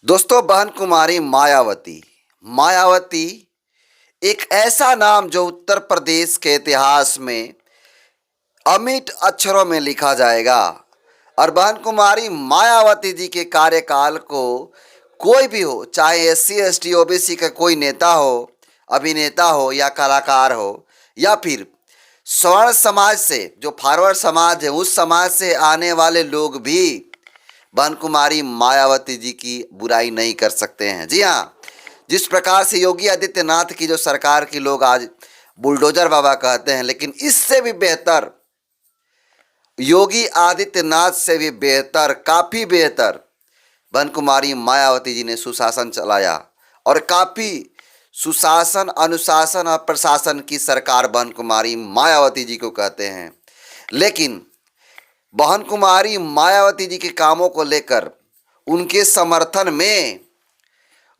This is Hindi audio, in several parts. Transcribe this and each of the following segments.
दोस्तों, बहन कुमारी मायावती। मायावती एक ऐसा नाम जो उत्तर प्रदेश के इतिहास में अमिट अक्षरों में लिखा जाएगा। और बहन कुमारी मायावती जी के कार्यकाल को कोई भी हो, चाहे एससी एसटी ओबीसी का कोई नेता हो, अभिनेता हो या कलाकार हो, या फिर स्वर्ण समाज से, जो फॉरवर्ड समाज है, उस समाज से आने वाले लोग भी बहन कुमारी मायावती जी की बुराई नहीं कर सकते हैं। जी हाँ, जिस प्रकार से योगी आदित्यनाथ की जो सरकार की लोग आज बुलडोजर बाबा कहते हैं, लेकिन इससे भी बेहतर, योगी आदित्यनाथ से भी बेहतर, काफ़ी बेहतर बहन कुमारी मायावती जी ने सुशासन चलाया। और काफ़ी सुशासन, अनुशासन और प्रशासन की सरकार बहन कुमारी मायावती जी को कहते हैं। लेकिन बहन कुमारी मायावती जी के कामों को लेकर, उनके समर्थन में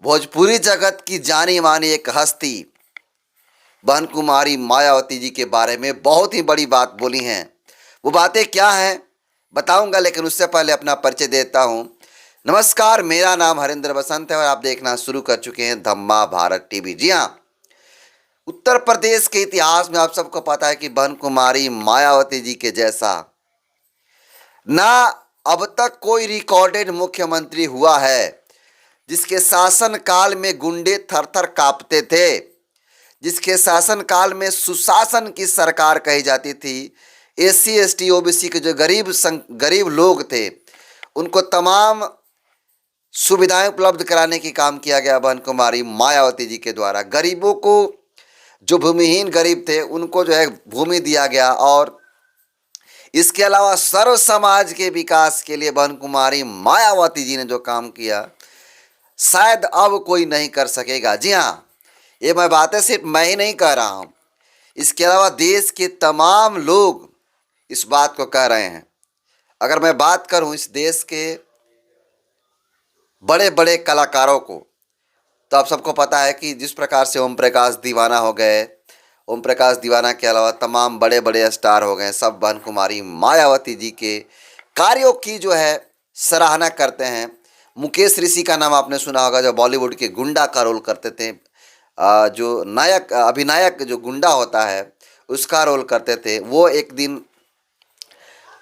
भोजपुरी जगत की जानी मानी एक हस्ती बहन कुमारी मायावती जी के बारे में बहुत ही बड़ी बात बोली हैं। वो बातें क्या हैं बताऊंगा, लेकिन उससे पहले अपना परिचय देता हूं। नमस्कार, मेरा नाम हरिंद्र बसंत है और आप देखना शुरू कर चुके हैं धम्मा भारत टीवी। जी हाँ, उत्तर प्रदेश के इतिहास में आप सबको पता है कि बहन कुमारी मायावती जी के जैसा ना अब तक कोई रिकॉर्डेड मुख्यमंत्री हुआ है जिसके शासन काल में गुंडे थर थर कांपते थे, जिसके शासन काल में सुशासन की सरकार कही जाती थी। एससी एसटी ओबीसी के जो गरीब लोग थे, उनको तमाम सुविधाएं उपलब्ध कराने की काम किया गया बहन कुमारी मायावती जी के द्वारा। गरीबों को, जो भूमिहीन गरीब थे, उनको जो है भूमि दिया गया। और इसके अलावा सर्व समाज के विकास के लिए बहन कुमारी मायावती जी ने जो काम किया, शायद अब कोई नहीं कर सकेगा। जी हाँ, ये मैं बातें सिर्फ मैं ही नहीं कह रहा हूँ, इसके अलावा देश के तमाम लोग इस बात को कह रहे हैं। अगर मैं बात करूँ इस देश के बड़े बड़े कलाकारों को, तो आप सबको पता है कि जिस प्रकार से ओम प्रकाश दीवाना हो गए, ओम प्रकाश दीवाना के अलावा तमाम बड़े बड़े स्टार हो गए, सब बहन कुमारी मायावती जी के कार्यों की जो है सराहना करते हैं। मुकेश ऋषि का नाम आपने सुना होगा, जो बॉलीवुड के गुंडा का रोल करते थे। जो नायक, अभिनायक जो गुंडा होता है उसका रोल करते थे। वो एक दिन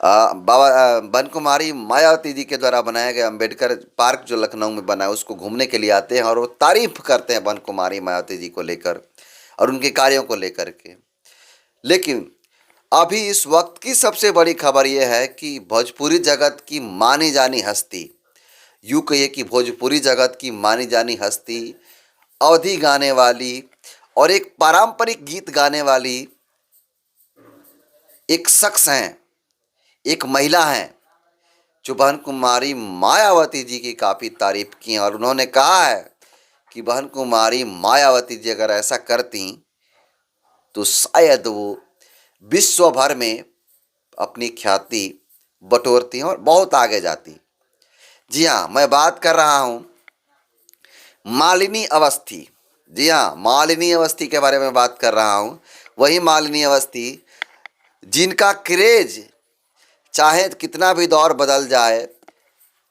बाबा बहन कुमारी मायावती जी के द्वारा बनाया गया अम्बेडकर पार्क जो लखनऊ में बना है, उसको घूमने के लिए आते हैं और वो तारीफ करते हैं बहन कुमारी मायावती जी को लेकर और उनके कार्यों को लेकर के। लेकिन अभी इस वक्त की सबसे बड़ी खबर यह है कि भोजपुरी जगत की मानी जानी हस्ती, यूँ कहिए कि भोजपुरी जगत की मानी जानी हस्ती, अवधी गाने वाली और एक पारंपरिक गीत गाने वाली एक शख्स हैं, एक महिला हैं, जो बहन कुमारी मायावती जी की काफ़ी तारीफ की हैं। और उन्होंने कहा है कि बहन कुमारी मायावती जी अगर ऐसा करती तो शायद वो विश्व भर में अपनी ख्याति बटोरती और बहुत आगे जाती। जी हाँ, मैं बात कर रहा हूँ मालिनी अवस्थी। जी हाँ, मालिनी अवस्थी के बारे में बात कर रहा हूँ। वही मालिनी अवस्थी जिनका क्रेज चाहे कितना भी दौर बदल जाए,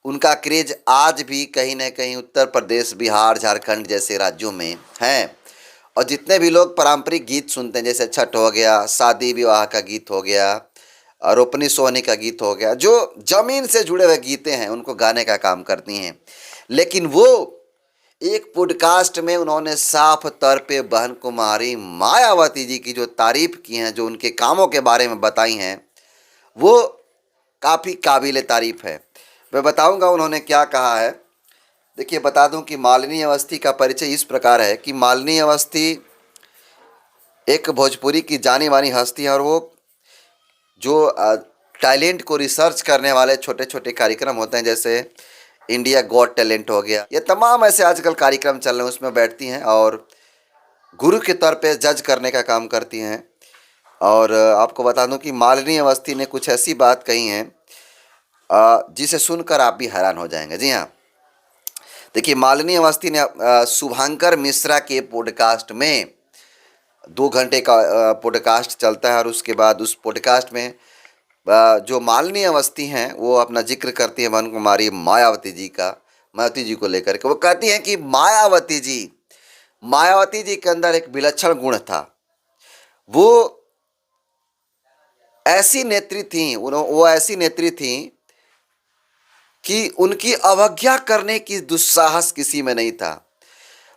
उनका क्रेज आज भी कहीं न कहीं उत्तर प्रदेश, बिहार, झारखंड जैसे राज्यों में हैं। और जितने भी लोग पारंपरिक गीत सुनते हैं, जैसे छठ हो गया, शादी विवाह का गीत हो गया, रोपनी सोहनी का गीत हो गया, जो ज़मीन से जुड़े हुए गीते हैं, उनको गाने का काम करती हैं। लेकिन वो एक पॉडकास्ट में उन्होंने साफ तौर पे बहन कुमारी मायावती जी की जो तारीफ की हैं, जो उनके कामों के बारे में बताई हैं, वो काफ़ी काबिल तारीफ़ है। मैं बताऊंगा उन्होंने क्या कहा है। देखिए, बता दूं कि मालिनी अवस्थी का परिचय इस प्रकार है कि मालिनी अवस्थी एक भोजपुरी की जानी मानी हस्ती है। और वो जो टैलेंट को रिसर्च करने वाले छोटे छोटे कार्यक्रम होते हैं, जैसे इंडिया गॉट टैलेंट हो गया, ये तमाम ऐसे आजकल कार्यक्रम चल रहे हैं, उसमें बैठती हैं और गुरु के तौर पे जज करने का काम करती हैं। और आपको बता दूं कि मालिनी अवस्थी ने कुछ ऐसी बात कही हैं जिसे सुनकर आप भी हैरान हो जाएंगे। जी हाँ, देखिए, मालिनी अवस्थी ने शुभंकर मिश्रा के पॉडकास्ट में 2 घंटे का पॉडकास्ट चलता है, और उसके बाद उस पॉडकास्ट में जो मालिनी अवस्थी हैं वो अपना जिक्र करती हैं बहन कुमारी मायावती जी का। मायावती जी को लेकर के। वो कहती हैं कि मायावती जी के अंदर एक विलक्षण गुण था। वो ऐसी नेत्री थी, वो ऐसी नेत्री थी कि उनकी अवज्ञा करने की दुस्साहस किसी में नहीं था।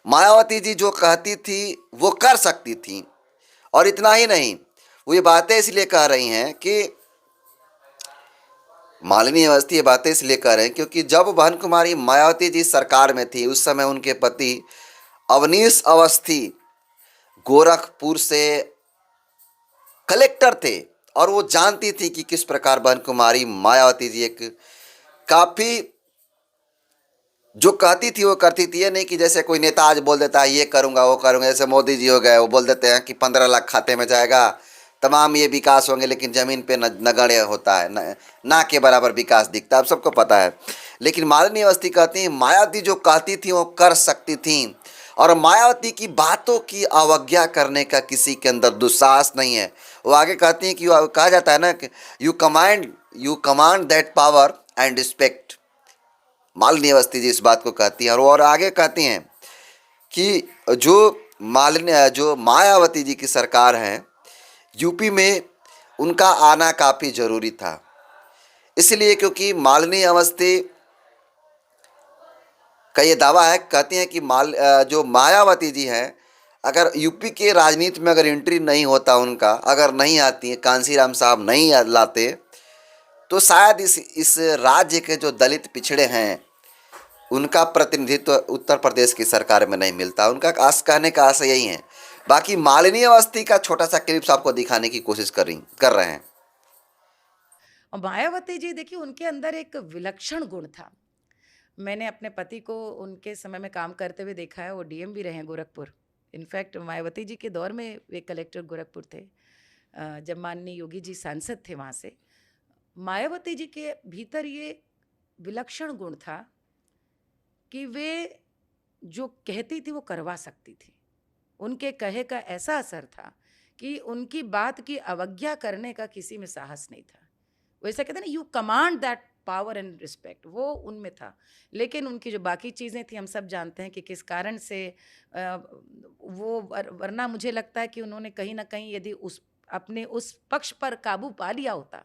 मायावती जी जो कहती थी वो कर सकती थी। और इतना ही नहीं, वो ये बातें इसलिए कह रही हैं कि मालिनी अवस्थी ये बातें इसलिए कह रहे हैं क्योंकि जब बहन कुमारी मायावती जी सरकार में थी उस समय उनके पति अवनीश अवस्थी गोरखपुर से कलेक्टर थे। और वो जानती थी कि किस प्रकार बहन कुमारी मायावती जी एक काफ़ी जो कहती थी वो करती थी। ये नहीं कि जैसे कोई नेता आज बोल देता है ये करूँगा वो करूँगा, जैसे मोदी जी हो गए, वो बोल देते हैं कि 15 लाख खाते में जाएगा, तमाम ये विकास होंगे, लेकिन ज़मीन पे नगण्य होता है, ना के बराबर विकास दिखता है, अब सबको पता है। लेकिन मालिनी अवस्थी कहती हैं मायावती जो कहती थी वो कर सकती थी, और मायावती की बातों की अवज्ञा करने का किसी के अंदर दुस्साहस नहीं है। वो आगे कहती हैं कि कहा जाता है ना कि you command that power and respect. Malini Awasthi ji इस बात को कहती हैं। और आगे कहती हैं कि जो मायावती जी की सरकार है यूपी में उनका आना काफ़ी ज़रूरी था, इसलिए क्योंकि मालिनी अवस्थी का ये दावा है, कहती हैं कि जो मायावती जी हैं अगर यूपी के राजनीति में अगर एंट्री नहीं होता उनका, अगर नहीं आती है, कांसीराम साहब नहीं लाते, तो शायद इस राज्य के जो दलित पिछड़े हैं उनका प्रतिनिधित्व उत्तर प्रदेश की सरकार में नहीं मिलता। उनका कहने का आशय यही है। बाकी मालिनी अवस्थी का छोटा सा क्लिप्स आपको दिखाने की कोशिश कर रहे हैं। और मायावती जी देखिए उनके अंदर एक विलक्षण गुण था। मैंने अपने पति को उनके समय में काम करते हुए देखा है, वो डीएम भी रहे हैं गोरखपुर। इनफैक्ट मायावती जी के दौर में वे कलेक्टर गोरखपुर थे, जब माननीय योगी जी सांसद थे वहाँ से। मायावती जी के भीतर ये विलक्षण गुण था कि वे जो कहती थी वो करवा सकती थी। उनके कहे का ऐसा असर था कि उनकी बात की अवज्ञा करने का किसी में साहस नहीं था। वैसे कहते हैं ना, you command that power and respect, वो उनमें था। लेकिन उनकी जो बाकी चीज़ें थी हम सब जानते हैं कि किस कारण से वरना मुझे लगता है कि उन्होंने कहीं ना कहीं यदि अपने उस पक्ष पर काबू पा लिया होता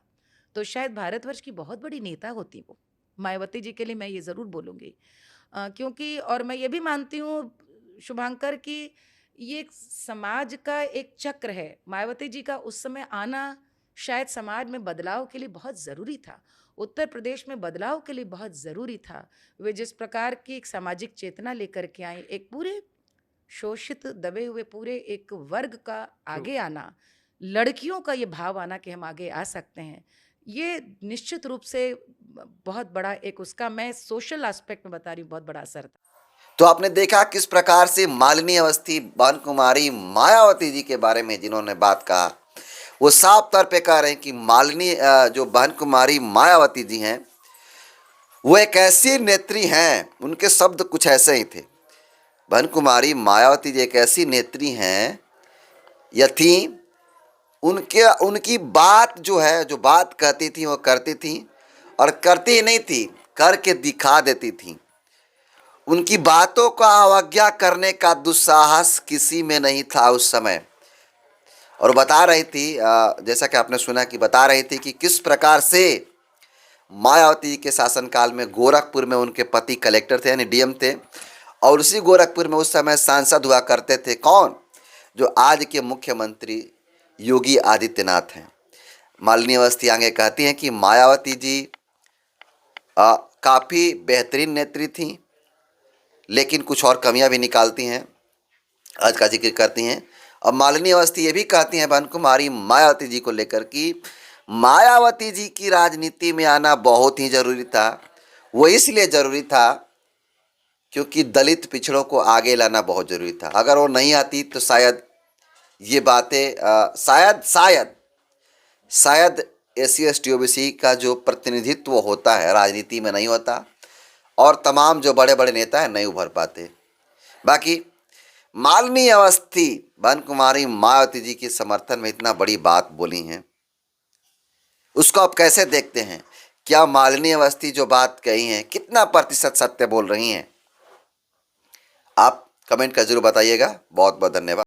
तो शायद भारतवर्ष की बहुत बड़ी नेता होती वो। मायावती जी के लिए मैं ये ज़रूर बोलूँगी, क्योंकि और मैं ये भी मानती हूँ शुभांकर कि ये एक समाज का एक चक्र है। मायावती जी का उस समय आना शायद समाज में बदलाव के लिए बहुत ज़रूरी था, उत्तर प्रदेश में बदलाव के लिए बहुत ज़रूरी था। वे जिस प्रकार की एक सामाजिक चेतना लेकर के आई, एक पूरे शोषित दबे हुए पूरे एक वर्ग का आगे आना, लड़कियों का ये भाव आना कि हम आगे आ सकते हैं, ये निश्चित रूप से बहुत बड़ा एक उसका, मैं सोशल एस्पेक्ट में बता रही हूँ, बहुत बड़ा असर था। तो आपने देखा किस प्रकार से मालिनी अवस्थी बहन कुमारी मायावती जी के बारे में जिन्होंने बात कहा, वो साफ तौर पे कह रहे हैं कि जो बहन कुमारी मायावती जी हैं वो एक ऐसी नेत्री हैं, उनके शब्द कुछ ऐसे ही थे। बहन कुमारी मायावती जी एक ऐसी नेत्री हैं या थी, उनकी बात जो है, जो बात कहती थी वो करती थी, और करती ही नहीं थी, करके दिखा देती थी। उनकी बातों का अवज्ञा करने का दुस्साहस किसी में नहीं था उस समय। और बता रही थी, जैसा कि आपने सुना कि बता रही थी कि किस प्रकार से मायावती के शासनकाल में गोरखपुर में उनके पति कलेक्टर थे, यानी डीएम थे, और उसी गोरखपुर में उस समय सांसद हुआ करते थे कौन, जो आज के मुख्यमंत्री योगी आदित्यनाथ हैं। मालिनी अवस्थी आगे कहती हैं कि मायावती जी काफ़ी बेहतरीन नेत्री थी, लेकिन कुछ और कमियां भी निकालती हैं, आज का जिक्र करती हैं। और मालिनी अवस्थी ये भी कहती हैं बहन कुमारी मायावती जी को लेकर कि मायावती जी की राजनीति में आना बहुत ही ज़रूरी था। वो इसलिए ज़रूरी था क्योंकि दलित पिछड़ों को आगे लाना बहुत ज़रूरी था। अगर वो नहीं आती तो शायद ये बातें शायद एससी एसटी ओबीसी का जो प्रतिनिधित्व होता है राजनीति में नहीं होता, और तमाम जो बड़े बड़े नेता हैं नहीं उभर पाते। बाकी मालिनी अवस्थी बहन कुमारी मायावती जी के समर्थन में इतना बड़ी बात बोली हैं, उसको आप कैसे देखते हैं? क्या मालिनी अवस्थी जो बात कही हैं कितना प्रतिशत सत्य बोल रही हैं? आप कमेंट कर जरूर बताइएगा। बहुत बहुत धन्यवाद।